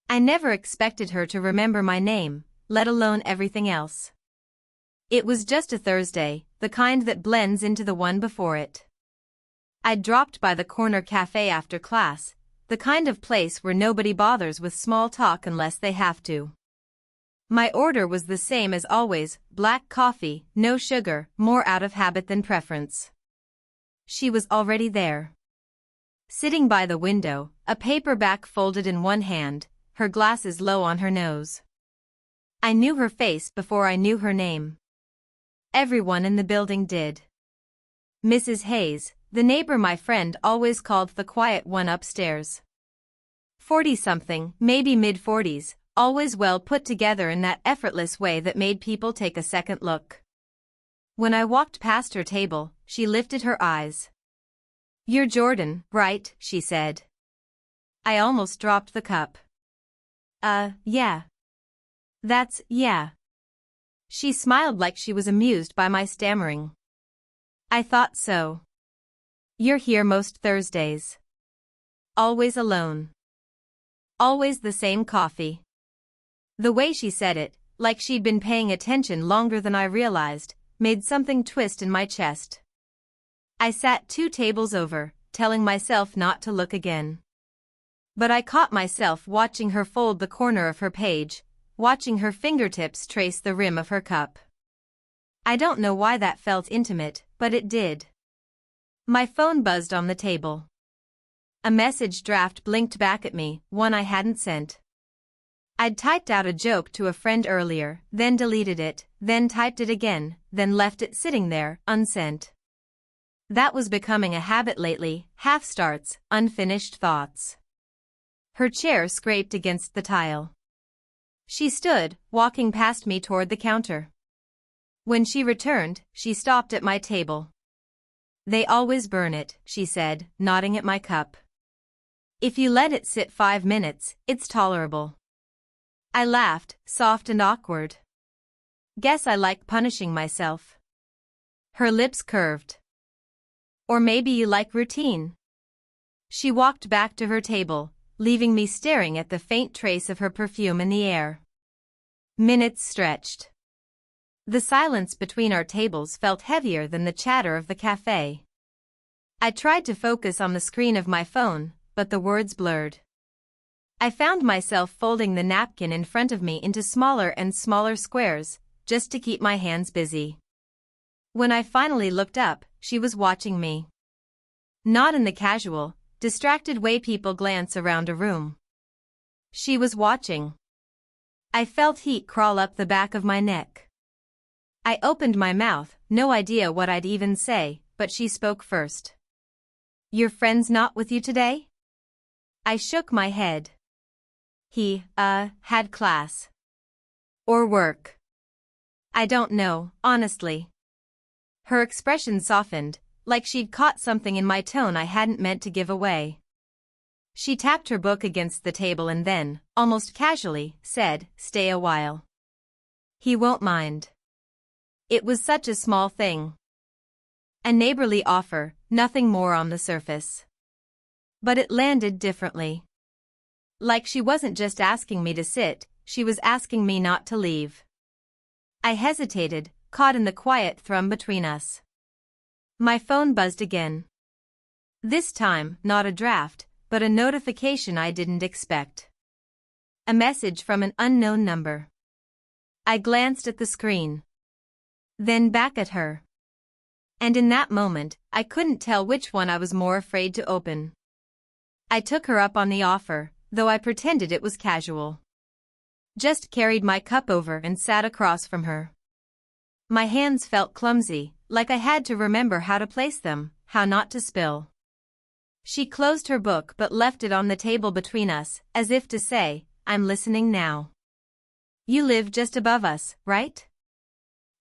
I never expected her to remember my name, let alone everything else. It was just a Thursday, the kind that blends into the one before it. I'd dropped by the corner cafe after class, the kind of place where nobody bothers with small talk unless they have to. My order was the same as always, black coffee, no sugar, more out of habit than preference. She was already there. Sitting by the window, a paperback folded in one hand, her glasses low on her nose. I knew her face before I knew her name. Everyone in the building did. Mrs. Hayes, the neighbor my friend always called the quiet one upstairs. 40-something, maybe mid-40s, always well put together in that effortless way that made people take a second look. When I walked past her table, she lifted her eyes. "You're Jordan, right?" she said. I almost dropped the cup. Yeah. Yeah. She smiled like she was amused by my stammering. I thought so. You're here most Thursdays. Always alone. Always the same coffee. The way she said it, like she'd been paying attention longer than I realized, made something twist in my chest. I sat 2 tables over, telling myself not to look again. But I caught myself watching her fold the corner of her page, watching her fingertips trace the rim of her cup. I don't know why that felt intimate, but it did. My phone buzzed on the table. A message draft blinked back at me, one I hadn't sent. I'd typed out a joke to a friend earlier, then deleted it, then typed it again, then left it sitting there, unsent. That was becoming a habit lately, half-starts, unfinished thoughts. Her chair scraped against the tile. She stood, walking past me toward the counter. When she returned, she stopped at my table. "They always burn it," she said, nodding at my cup. "If you let it sit 5 minutes, it's tolerable." I laughed, soft and awkward. "Guess I like punishing myself." Her lips curved. "Or maybe you like routine." She walked back to her table, leaving me staring at the faint trace of her perfume in the air. Minutes stretched. The silence between our tables felt heavier than the chatter of the cafe. I tried to focus on the screen of my phone, but the words blurred. I found myself folding the napkin in front of me into smaller and smaller squares, just to keep my hands busy. When I finally looked up, she was watching me. Not in the casual, distracted way people glance around a room. She was watching. I felt heat crawl up the back of my neck. I opened my mouth, no idea what I'd even say, but she spoke first. "Your friend's not with you today?" I shook my head. "He, had class. Or work. I don't know, honestly." Her expression softened, like she'd caught something in my tone I hadn't meant to give away. She tapped her book against the table and then, almost casually, said, "Stay a while. He won't mind." It was such a small thing. A neighborly offer, nothing more on the surface. But it landed differently. Like she wasn't just asking me to sit, she was asking me not to leave. I hesitated, caught in the quiet thrum between us. My phone buzzed again. This time, not a draft, but a notification I didn't expect. A message from an unknown number. I glanced at the screen. Then back at her. And in that moment, I couldn't tell which one I was more afraid to open. I took her up on the offer, though I pretended it was casual. Just carried my cup over and sat across from her. My hands felt clumsy, like I had to remember how to place them, how not to spill. She closed her book but left it on the table between us, as if to say, "I'm listening now." "You live just above us, right?"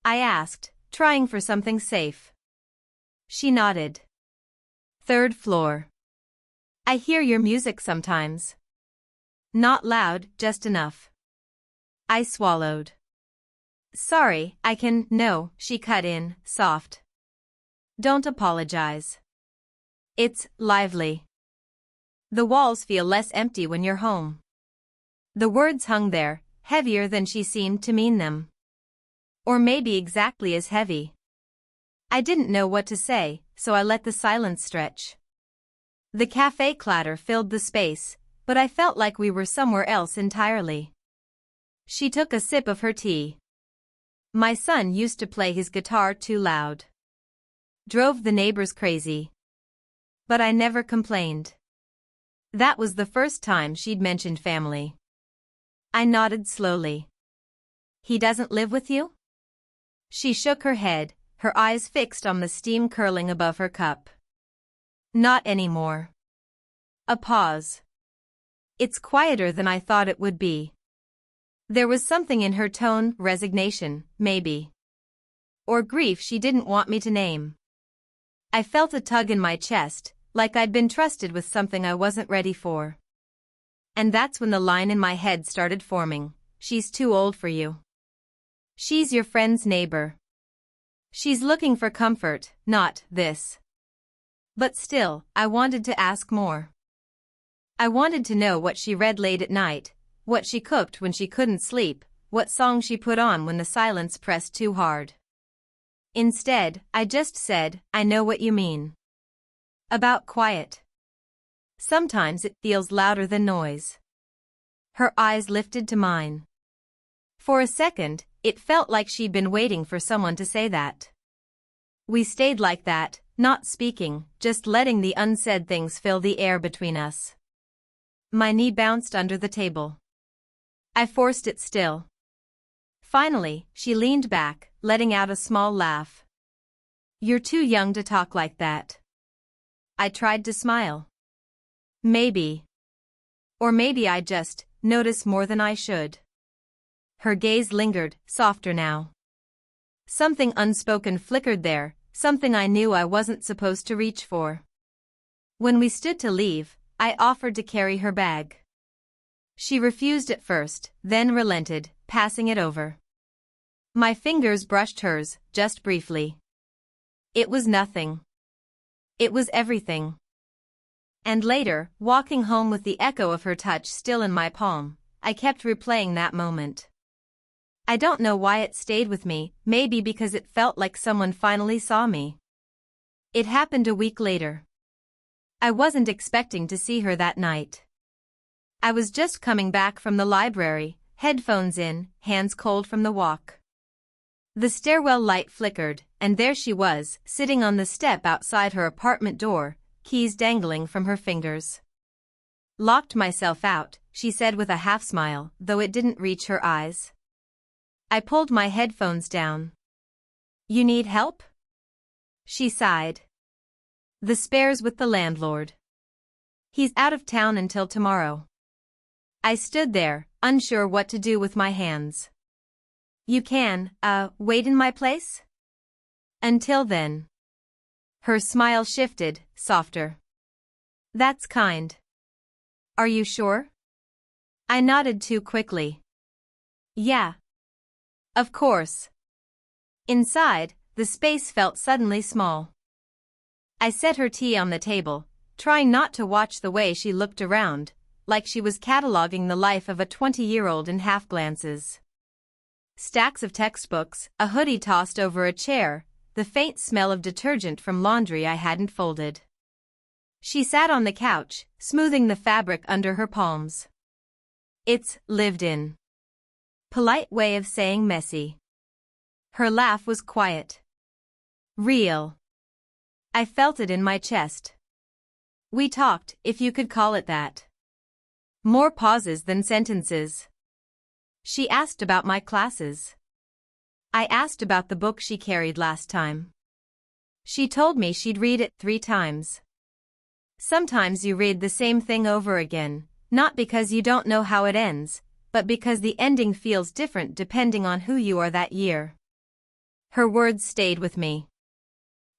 I asked, trying for something safe. She nodded. "3rd floor. I hear your music sometimes." "Not loud, just enough." I swallowed. "Sorry, no," she cut in, soft. "Don't apologize. It's lively. The walls feel less empty when you're home." The words hung there, heavier than she seemed to mean them. Or maybe exactly as heavy. I didn't know what to say, so I let the silence stretch. The cafe clatter filled the space, but I felt like we were somewhere else entirely. She took a sip of her tea. My son used to play his guitar too loud. Drove the neighbors crazy. But I never complained. That was the first time she'd mentioned family. I nodded slowly. He doesn't live with you? She shook her head, her eyes fixed on the steam curling above her cup. Not anymore. A pause. It's quieter than I thought it would be. There was something in her tone, resignation, maybe. Or grief she didn't want me to name. I felt a tug in my chest, like I'd been trusted with something I wasn't ready for. And that's when the line in my head started forming. She's too old for you. She's your friend's neighbor. She's looking for comfort, not this. But still, I wanted to ask more. I wanted to know what she read late at night, what she cooked when she couldn't sleep, what song she put on when the silence pressed too hard. Instead, I just said, I know what you mean. About quiet. Sometimes it feels louder than noise. Her eyes lifted to mine. For a second, it felt like she'd been waiting for someone to say that. We stayed like that, not speaking, just letting the unsaid things fill the air between us. My knee bounced under the table. I forced it still. Finally, she leaned back, letting out a small laugh. You're too young to talk like that. I tried to smile. Maybe. Or maybe I just notice more than I should. Her gaze lingered, softer now. Something unspoken flickered there, something I knew I wasn't supposed to reach for. When we stood to leave, I offered to carry her bag. She refused at first, then relented, passing it over. My fingers brushed hers, just briefly. It was nothing. It was everything. And later, walking home with the echo of her touch still in my palm, I kept replaying that moment. I don't know why it stayed with me, maybe because it felt like someone finally saw me. It happened a week later. I wasn't expecting to see her that night. I was just coming back from the library, headphones in, hands cold from the walk. The stairwell light flickered, and there she was, sitting on the step outside her apartment door, keys dangling from her fingers. Locked myself out, she said with a half smile, though it didn't reach her eyes. I pulled my headphones down. You need help? She sighed. The spares with the landlord. He's out of town until tomorrow. I stood there, unsure what to do with my hands. You can, wait in my place? Until then. Her smile shifted, softer. That's kind. Are you sure? I nodded too quickly. Yeah. Of course. Inside, the space felt suddenly small. I set her tea on the table, trying not to watch the way she looked around, like she was cataloging the life of a 20-year-old in half-glances. Stacks of textbooks, a hoodie tossed over a chair, the faint smell of detergent from laundry I hadn't folded. She sat on the couch, smoothing the fabric under her palms. It's lived in. Polite way of saying messy. Her laugh was quiet. Real. I felt it in my chest. We talked, if you could call it that. More pauses than sentences. She asked about my classes. I asked about the book she carried last time. She told me she'd read it 3 times. Sometimes you read the same thing over again, not because you don't know how it ends, but because the ending feels different depending on who you are that year. Her words stayed with me.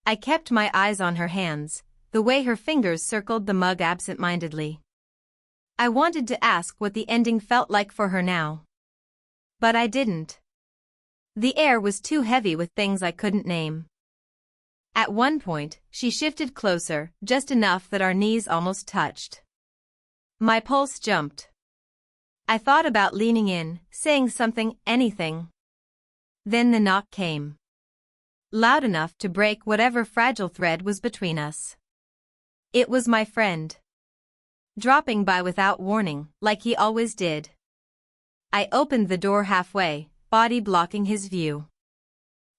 I kept my eyes on her hands, the way her fingers circled the mug absent-mindedly. I wanted to ask what the ending felt like for her now. But I didn't. The air was too heavy with things I couldn't name. At one point, she shifted closer, just enough that our knees almost touched. My pulse jumped. I thought about leaning in, saying something, anything. Then the knock came. Loud enough to break whatever fragile thread was between us. It was my friend. Dropping by without warning, like he always did. I opened the door halfway, body blocking his view.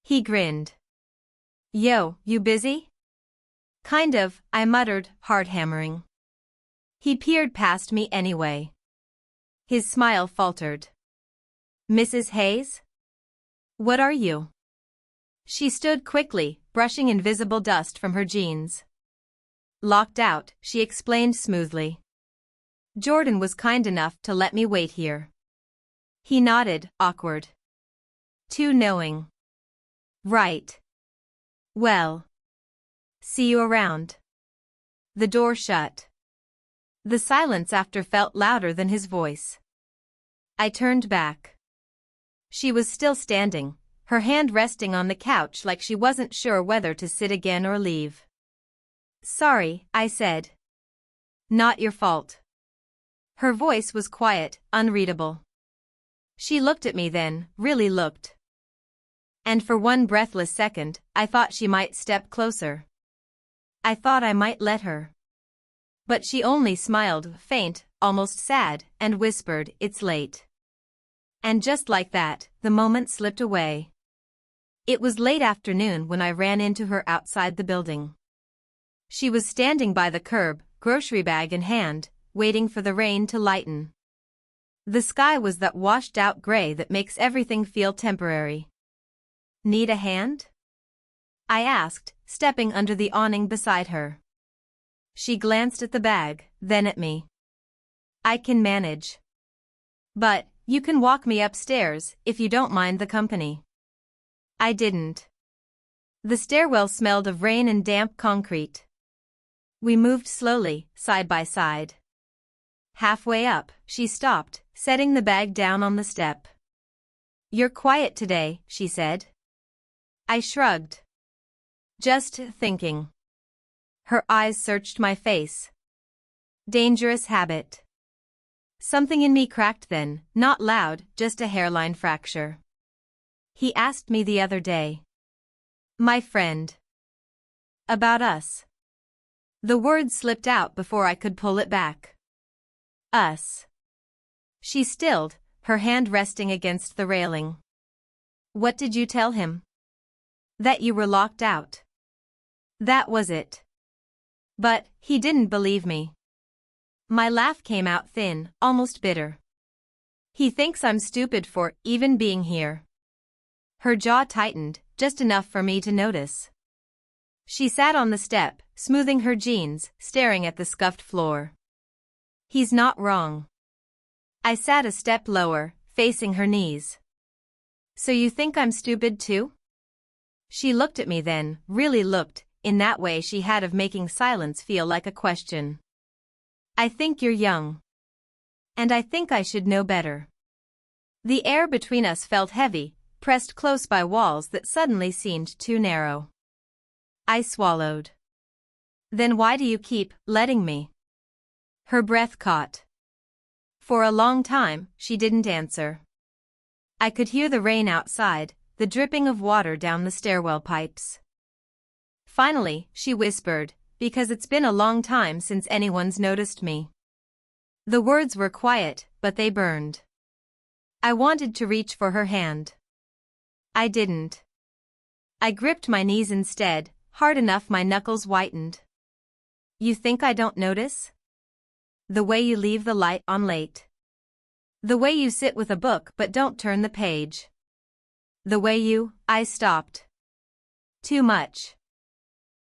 He grinned. "Yo, you busy?" "Kind of," I muttered, hard hammering. He peered past me anyway. His smile faltered. "Mrs. Hayes? What are you?" She stood quickly, brushing invisible dust from her jeans. "Locked out," she explained smoothly. "Jordan was kind enough to let me wait here." He nodded, awkward. Too knowing. "Right. Well. See you around." The door shut. The silence after felt louder than his voice. I turned back. She was still standing, her hand resting on the couch like she wasn't sure whether to sit again or leave. "Sorry," I said. "Not your fault." Her voice was quiet, unreadable. She looked at me then, really looked. And for one breathless second, I thought she might step closer. I thought I might let her. But she only smiled, faint, almost sad, and whispered, "It's late." And just like that, the moment slipped away. It was late afternoon when I ran into her outside the building. She was standing by the curb, grocery bag in hand, waiting for the rain to lighten. The sky was that washed-out gray that makes everything feel temporary. "Need a hand?" I asked, stepping under the awning beside her. She glanced at the bag, then at me. "I can manage. But, you can walk me upstairs, if you don't mind the company." I didn't. The stairwell smelled of rain and damp concrete. We moved slowly, side by side. Halfway up, she stopped, setting the bag down on the step. "You're quiet today," she said. I shrugged. "Just thinking." Her eyes searched my face. Dangerous habit. Something in me cracked then, not loud, just a hairline fracture. "He asked me the other day." "My friend." "About us." The word slipped out before I could pull it back. "Us." She stilled, her hand resting against the railing. "What did you tell him?" "That you were locked out." That was it. But, he didn't believe me. My laugh came out thin, almost bitter. "He thinks I'm stupid for even being here." Her jaw tightened, just enough for me to notice. She sat on the step, smoothing her jeans, staring at the scuffed floor. "He's not wrong." I sat a step lower, facing her knees. "So you think I'm stupid too?" She looked at me then, really looked, in that way she had of making silence feel like a question. "I think you're young. And I think I should know better." The air between us felt heavy, pressed close by walls that suddenly seemed too narrow. I swallowed. "Then why do you keep letting me?" Her breath caught. For a long time, she didn't answer. I could hear the rain outside, the dripping of water down the stairwell pipes. Finally, she whispered, "Because it's been a long time since anyone's noticed me." The words were quiet, but they burned. I wanted to reach for her hand. I didn't. I gripped my knees instead, hard enough my knuckles whitened. "You think I don't notice? The way you leave the light on late. The way you sit with a book but don't turn the page. The way you..." I stopped. Too much.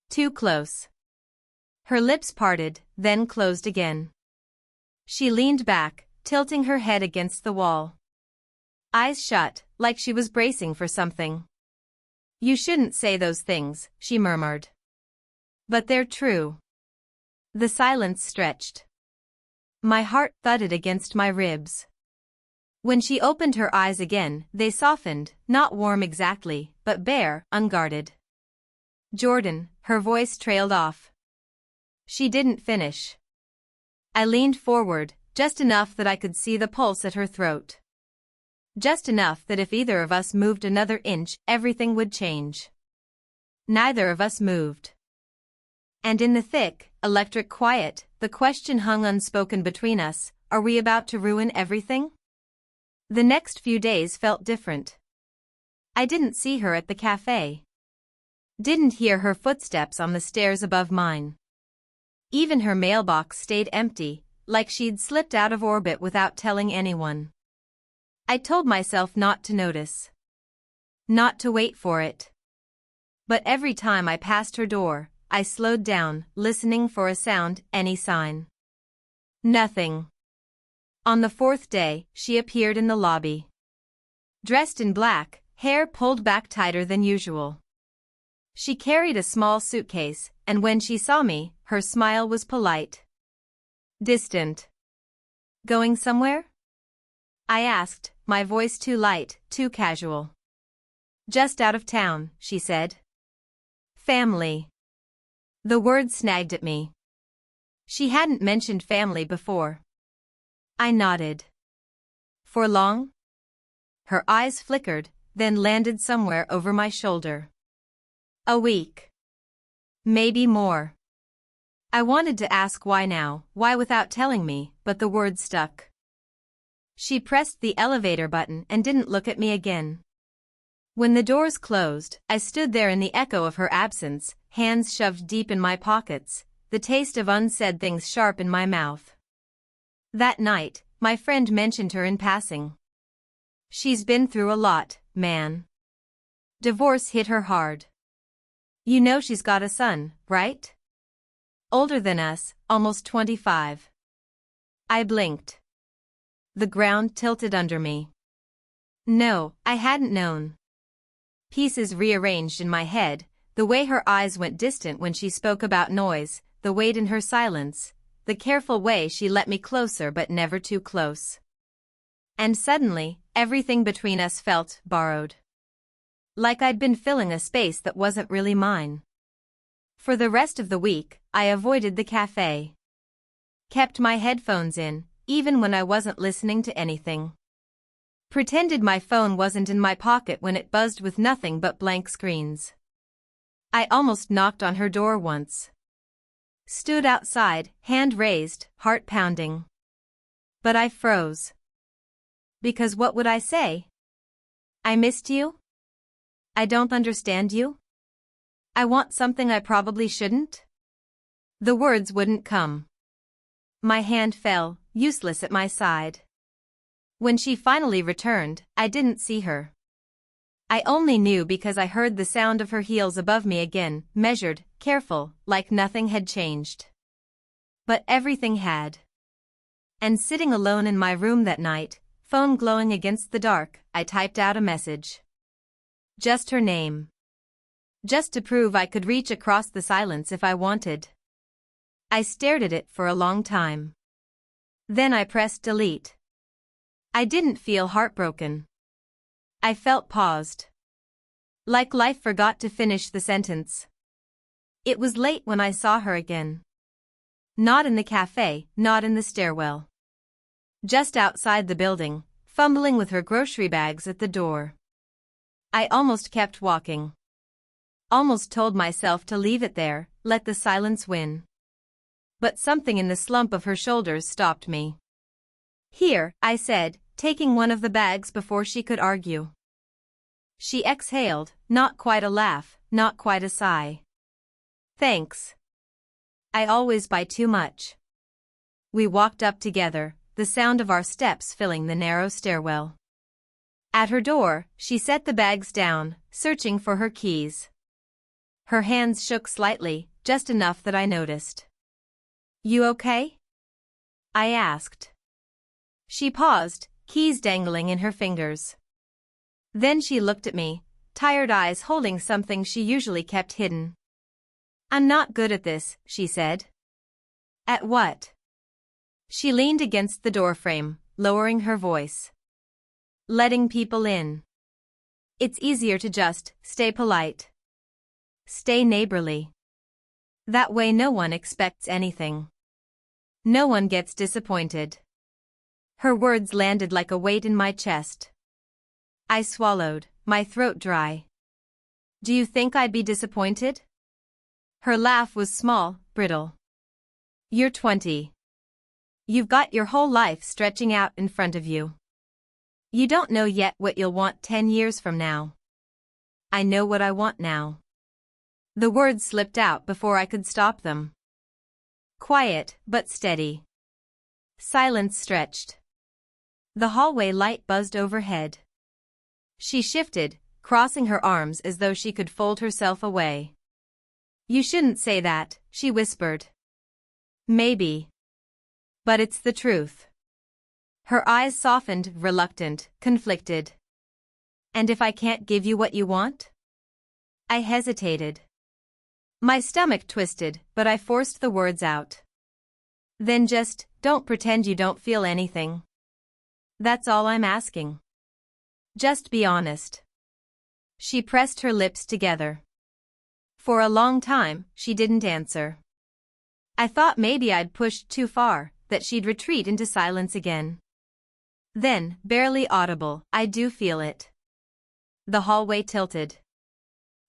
Too close. Her lips parted, then closed again. She leaned back, tilting her head against the wall. Eyes shut, like she was bracing for something. "You shouldn't say those things," she murmured. "But they're true." The silence stretched. My heart thudded against my ribs. When she opened her eyes again, they softened, not warm exactly, but bare, unguarded. "Jordan," her voice trailed off. She didn't finish. I leaned forward, just enough that I could see the pulse at her throat. Just enough that if either of us moved another inch, everything would change. Neither of us moved. And in the thick, electric quiet, the question hung unspoken between us, are we about to ruin everything? The next few days felt different. I didn't see her at the cafe. Didn't hear her footsteps on the stairs above mine. Even her mailbox stayed empty, like she'd slipped out of orbit without telling anyone. I told myself not to notice. Not to wait for it. But every time I passed her door, I slowed down, listening for a sound, any sign. Nothing. On the fourth day, she appeared in the lobby. Dressed in black, hair pulled back tighter than usual. She carried a small suitcase, and when she saw me, her smile was polite. Distant. Going somewhere? I asked, my voice too light, too casual. Just out of town, she said. Family. The word snagged at me. She hadn't mentioned family before. I nodded. For long? Her eyes flickered, then landed somewhere over my shoulder. A week. Maybe more. I wanted to ask why now, why without telling me, but the word stuck. She pressed the elevator button and didn't look at me again. When the doors closed, I stood there in the echo of her absence, hands shoved deep in my pockets, the taste of unsaid things sharp in my mouth. That night, my friend mentioned her in passing. She's been through a lot, man. Divorce hit her hard. You know she's got a son, right? Older than us, almost 25. I blinked. The ground tilted under me. No, I hadn't known. Pieces rearranged in my head, the way her eyes went distant when she spoke about noise, the weight in her silence, the careful way she let me closer but never too close. And suddenly, everything between us felt borrowed. Like I'd been filling a space that wasn't really mine. For the rest of the week, I avoided the cafe. Kept my headphones in, even when I wasn't listening to anything. Pretended my phone wasn't in my pocket when it buzzed with nothing but blank screens. I almost knocked on her door once. Stood outside, hand raised, heart pounding. But I froze. Because what would I say? I missed you? I don't understand you? I want something I probably shouldn't? The words wouldn't come. My hand fell, useless at my side. When she finally returned, I didn't see her. I only knew because I heard the sound of her heels above me again, measured, careful, like nothing had changed. But everything had. And sitting alone in my room that night, phone glowing against the dark, I typed out a message. Just her name. Just to prove I could reach across the silence if I wanted. I stared at it for a long time. Then I pressed delete. I didn't feel heartbroken. I felt paused. Like life forgot to finish the sentence. It was late when I saw her again. Not in the cafe, not in the stairwell. Just outside the building, fumbling with her grocery bags at the door. I almost kept walking. Almost told myself to leave it there, let the silence win. But something in the slump of her shoulders stopped me. Here, I said, taking one of the bags before she could argue. She exhaled, not quite a laugh, not quite a sigh. Thanks. I always buy too much. We walked up together, the sound of our steps filling the narrow stairwell. At her door, she set the bags down, searching for her keys. Her hands shook slightly, just enough that I noticed. You okay? I asked. She paused, keys dangling in her fingers. Then she looked at me, tired eyes holding something she usually kept hidden. I'm not good at this, she said. At what? She leaned against the doorframe, lowering her voice. Letting people in. It's easier to just stay polite. Stay neighborly. That way no one expects anything. No one gets disappointed. Her words landed like a weight in my chest. I swallowed, my throat dry. Do you think I'd be disappointed? Her laugh was small, brittle. You're 20. You've got your whole life stretching out in front of you. You don't know yet what you'll want 10 years from now. I know what I want now. The words slipped out before I could stop them. Quiet, but steady. Silence stretched. The hallway light buzzed overhead. She shifted, crossing her arms as though she could fold herself away. You shouldn't say that, she whispered. Maybe. But it's the truth. Her eyes softened, reluctant, conflicted. And if I can't give you what you want? I hesitated. My stomach twisted, but I forced the words out. Then just, don't pretend you don't feel anything. That's all I'm asking. Just be honest. She pressed her lips together. For a long time, she didn't answer. I thought maybe I'd pushed too far, that she'd retreat into silence again. Then, barely audible, I do feel it. The hallway tilted.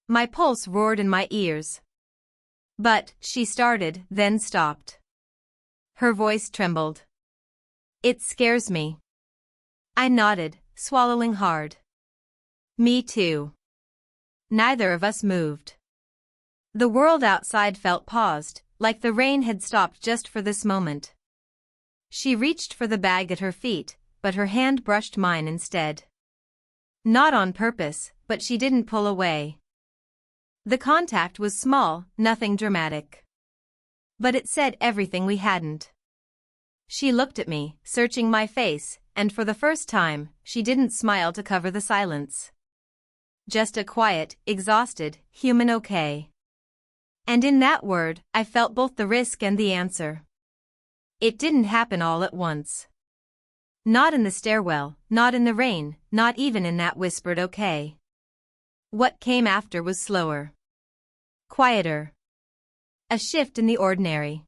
My pulse roared in my ears. But, she started, then stopped. Her voice trembled. It scares me. I nodded, swallowing hard. Me too. Neither of us moved. The world outside felt paused, like the rain had stopped just for this moment. She reached for the bag at her feet, but her hand brushed mine instead. Not on purpose, but she didn't pull away. The contact was small, nothing dramatic. But it said everything we hadn't. She looked at me, searching my face, and for the first time, she didn't smile to cover the silence. Just a quiet, exhausted, human okay. And in that word, I felt both the risk and the answer. It didn't happen all at once. Not in the stairwell, not in the rain, not even in that whispered okay. What came after was slower. Quieter. A shift in the ordinary.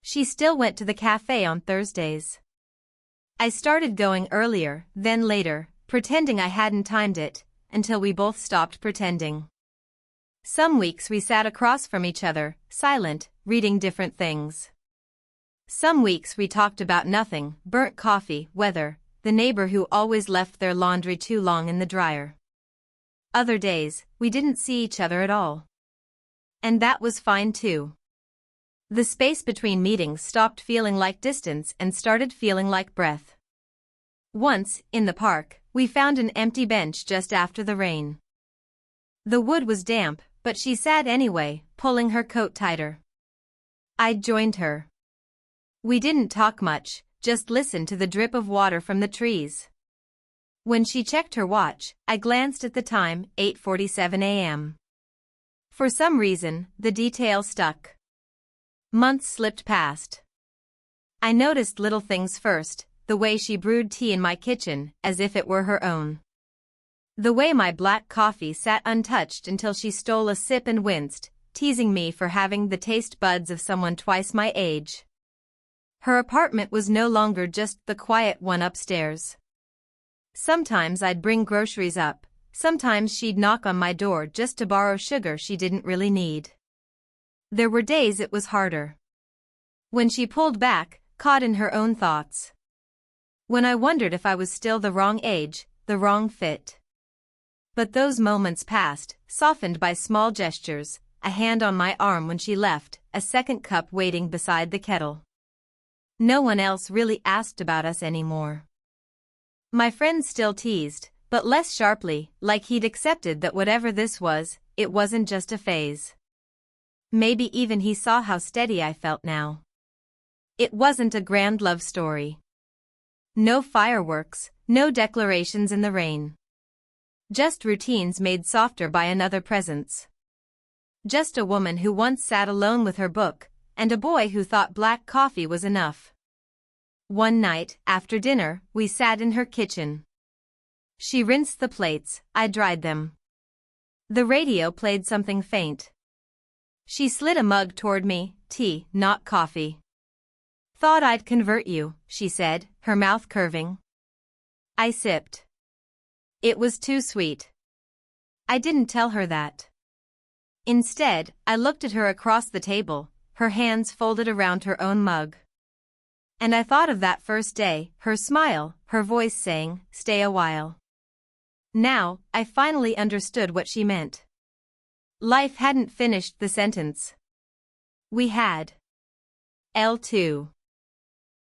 She still went to the cafe on Thursdays. I started going earlier, then later, pretending I hadn't timed it, until we both stopped pretending. Some weeks we sat across from each other, silent, reading different things. Some weeks we talked about nothing, burnt coffee, weather, the neighbor who always left their laundry too long in the dryer. Other days, we didn't see each other at all. And that was fine too. The space between meetings stopped feeling like distance and started feeling like breath. Once, in the park, we found an empty bench just after the rain. The wood was damp, but she sat anyway, pulling her coat tighter. I joined her. We didn't talk much, just listened to the drip of water from the trees. When she checked her watch, I glanced at the time, 8:47 a.m. For some reason, the detail stuck. Months slipped past. I noticed little things first, the way she brewed tea in my kitchen, as if it were her own. The way my black coffee sat untouched until she stole a sip and winced, teasing me for having the taste buds of someone twice my age. Her apartment was no longer just the quiet one upstairs. Sometimes I'd bring groceries up, sometimes she'd knock on my door just to borrow sugar she didn't really need. There were days it was harder. When she pulled back, caught in her own thoughts. When I wondered if I was still the wrong age, the wrong fit. But those moments passed, softened by small gestures, a hand on my arm when she left, a second cup waiting beside the kettle. No one else really asked about us anymore. My friends still teased, but less sharply, like he'd accepted that whatever this was, it wasn't just a phase. Maybe even he saw how steady I felt now. It wasn't a grand love story. No fireworks, no declarations in the rain. Just routines made softer by another presence. Just a woman who once sat alone with her book, and a boy who thought black coffee was enough. One night, after dinner, we sat in her kitchen. She rinsed the plates, I dried them. The radio played something faint. She slid a mug toward me, tea, not coffee. Thought I'd convert you, she said, her mouth curving. I sipped. It was too sweet. I didn't tell her that. Instead, I looked at her across the table, her hands folded around her own mug. And I thought of that first day, her smile, her voice saying, "Stay a while." Now, I finally understood what she meant. Life hadn't finished the sentence. We had. L2.